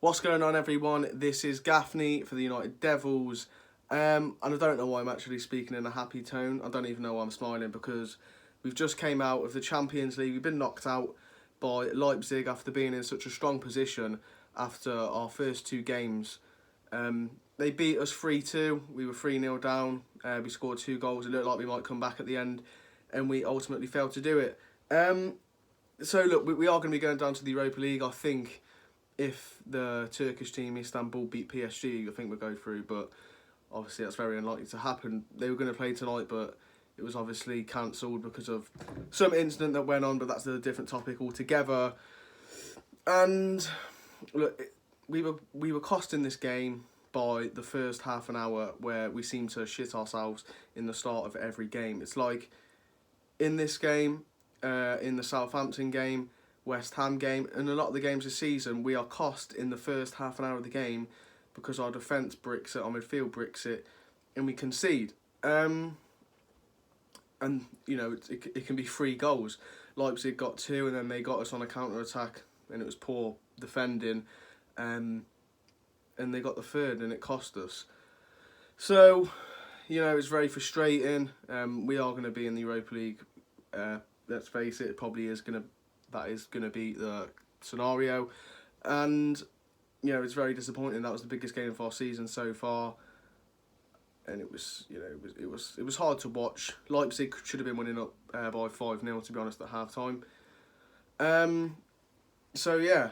What's going on, everyone? This is Gaffney for the United Devils, and I don't know why I'm actually speaking in a happy tone. I don't even know why I'm smiling because we've just came out of the Champions League. We've been knocked out by Leipzig after being in such a strong position after our first two games. They beat us 3-2. We were 3-0 down. We scored two goals. It looked like we might come back at the end, and we ultimately failed to do it. So look, we are going to be going down to the Europa League. I think if the Turkish team Istanbul beat PSG, I think we'll go through, but obviously that's very unlikely to happen. They were going to play tonight, but it was obviously cancelled because of some incident that went on, but that's a different topic altogether. And look, we were costing this game by the first half an hour, where we seemed to shit ourselves in the start of every game. It's like in this game, in the Southampton game, West Ham game, and a lot of the games this season, we are cost in the first half an hour of the game because our defence bricks it, our midfield bricks it, and we concede. And you know, it can be 3 goals. Leipzig got 2, and then they got us on a counter attack, and it was poor defending, and they got the third, and it cost us. So, you know, it's very frustrating. We are going to be in the Europa League. Let's face it, that is going to be the scenario, and you know, it's very disappointing. That was the biggest game of our season so far, and it was, you know, it was hard to watch. Leipzig should have been winning up by 5-0, to be honest, at half time. So yeah,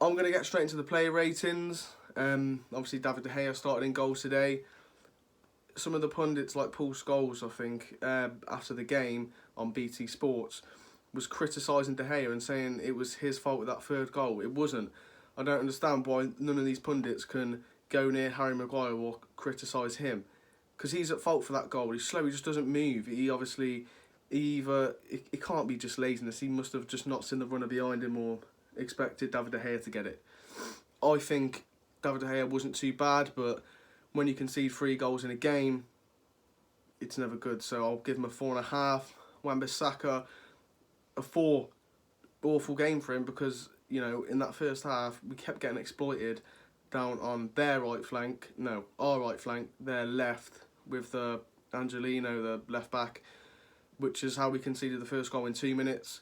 I'm going to get straight into the player ratings. Obviously David De Gea started in goals today. Some of the pundits, like Paul Scholes, I think, after the game on BT Sports, was criticising De Gea and saying it was his fault with that third goal. It wasn't. I don't understand why none of these pundits can go near Harry Maguire or criticise him, because he's at fault for that goal. He's slow. He just doesn't move. It can't be just laziness. He must have just not seen the runner behind him or expected David De Gea to get it. I think David De Gea wasn't too bad, but when you concede 3 goals in a game, it's never good. So I'll give him a 4.5. Wan-Bissaka, a 4. Awful game for him because, you know, in that first half we kept getting exploited down on our right flank, their left, with the Angelino, the left back, which is how we conceded the first goal in 2 minutes.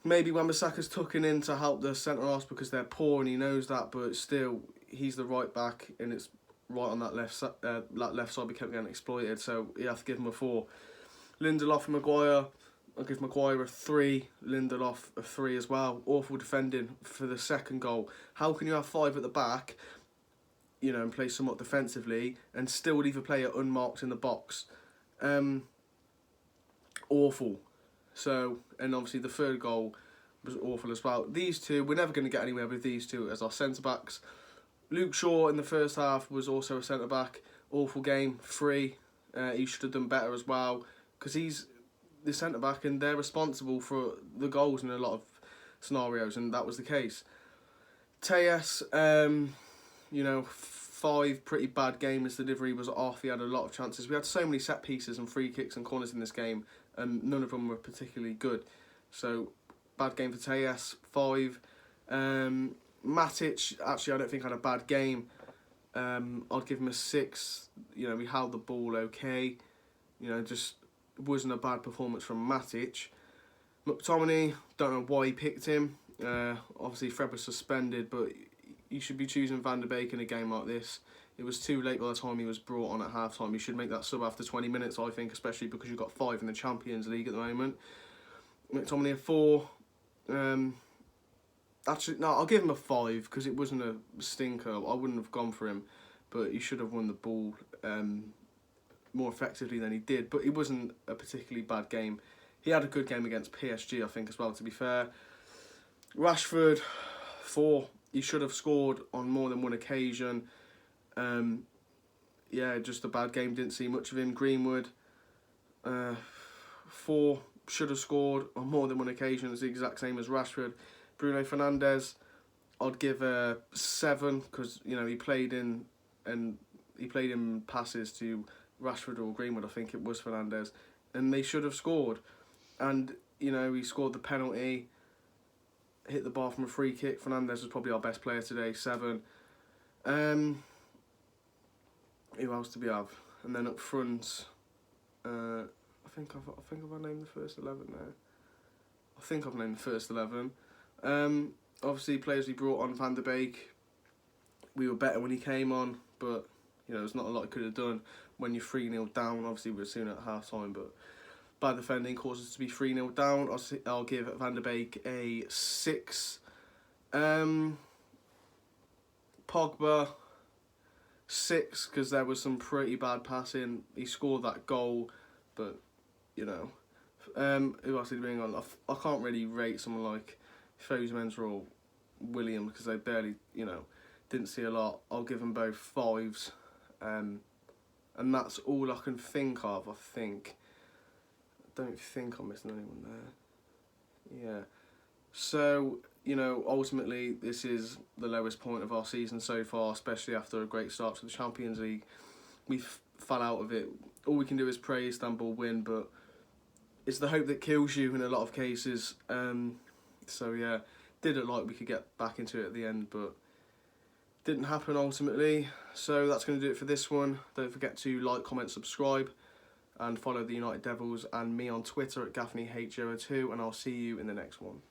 Maybe Wan-Bissaka's tucking in to help the centre-halves because they're poor and he knows that, but still, he's the right back and it's right on that left side we kept getting exploited, so you have to give him a 4. Lindelof and Maguire, I'll give Maguire a 3, Lindelof a 3 as well. Awful defending for the second goal. How can you have 5 at the back, you know, and play somewhat defensively and still leave a player unmarked in the box? Awful. So, and obviously the third goal was awful as well. These two, we're never going to get anywhere with these two as our centre-backs. Luke Shaw in the first half was also a centre-back. Awful game, 3. He should have done better as well, because he's the centre-back and they're responsible for the goals in a lot of scenarios, and that was the case. Tejas, you know, 5, pretty bad game. His delivery was off. He had a lot of chances. We had so many set pieces and free kicks and corners in this game, and none of them were particularly good. So, bad game for Tejas, 5. Matic, actually, I don't think had a bad game. I'd give him a 6. You know, we held the ball okay. You know, just wasn't a bad performance from Matic. McTominay, don't know why he picked him. Obviously, Fred was suspended, but you should be choosing Van der Beek in a game like this. It was too late by the time he was brought on at half-time. You should make that sub after 20 minutes, I think, especially because you've got 5 in the Champions League at the moment. McTominay a 4. Actually, no, I'll give him a 5 because it wasn't a stinker. I wouldn't have gone for him, but he should have won the ball more effectively than he did. But it wasn't a particularly bad game. He had a good game against PSG, I think, as well, to be fair. Rashford, 4. He should have scored on more than one occasion. Yeah, just a bad game. Didn't see much of him. Greenwood, 4. Should have scored on more than one occasion. It's the exact same as Rashford. Bruno Fernandes, I'd give a 7 because, you know, he played in passes to Rashford or Greenwood. I think it was Fernandes, and they should have scored. And, you know, he scored the penalty. hit the bar from a free kick. Fernandes was probably our best player today, 7. Who else do we have? And then up front, I think I've named the first 11 now. I think I've named the first 11. Obviously, players we brought on, Van der Beek, we were better when he came on, but you know, there's not a lot he could have done when you're 3-0 down. Obviously, we were soon at half time, but bad defending caused us to be 3-0 down. I'll give Van der Beek a 6. Pogba, 6, because there was some pretty bad passing. He scored that goal, but you know, who else did he bring on? I can't really rate someone like Fosu-Mensah or William because they barely, you know, didn't see a lot. I'll give them both 5s, and that's all I can think of. I don't think I'm missing anyone there. Yeah. So, you know, ultimately this is the lowest point of our season so far, especially after a great start to the Champions League. We fell out of it. All we can do is pray Istanbul win, but it's the hope that kills you in a lot of cases. So yeah, did look like we could get back into it at the end, but didn't happen ultimately. So that's going to do it for this one. Don't forget to like, comment, subscribe, and follow the United Devils and me on Twitter at GaffneyH02, and I'll see you in the next one.